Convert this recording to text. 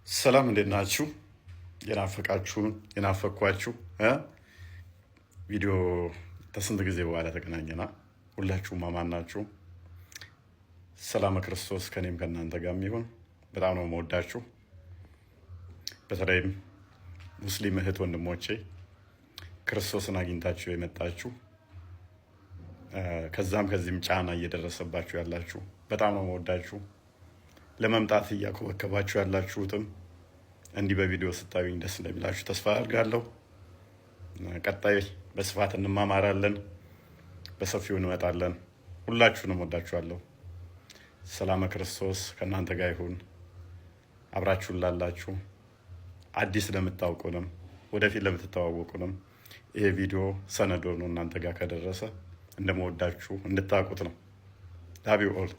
ሰላም እንዴት ናችሁ? የናፈኳችሁ ቪዲዮ ከስንት ጊዜ በኋላ ተገናኘና፣ ሁላችሁም አማን ናችሁ? ሰላም ክርስቶስ ከኔም ከእናንተ ጋር ይሁን። በጣም ነው የምወዳችሁ። በተለይም ሙስሊም እህት ወንድሞቼ ክርስቶስን አግኝታችሁ የመጣችሁ ከዛም ከዚህም ጫና እየደረሰባችሁ ያላችሁ በጣም ነው የምወዳችሁ። ለመምጣት እያኮበከባችሁ ያላችሁትም እንዲህ በቪዲዮ ስታዩኝ ደስ እንደሚላችሁ ተስፋ አድርጋለሁ። ቀጣይ በስፋት እንማማራለን፣ በሰፊው እንመጣለን። ሁላችሁንም ወዳችኋለሁ። ሰላም ክርስቶስ ከእናንተ ጋር ይሁን። አብራችሁን ላላችሁ አዲስ ለምታውቁንም ወደፊት ለምትተዋወቁንም ይሄ ቪዲዮ ሰነድ ሆኖ እናንተ ጋር ከደረሰ እንደምወዳችሁ እንድታውቁት ነው። ላቭ ዩ ኦል።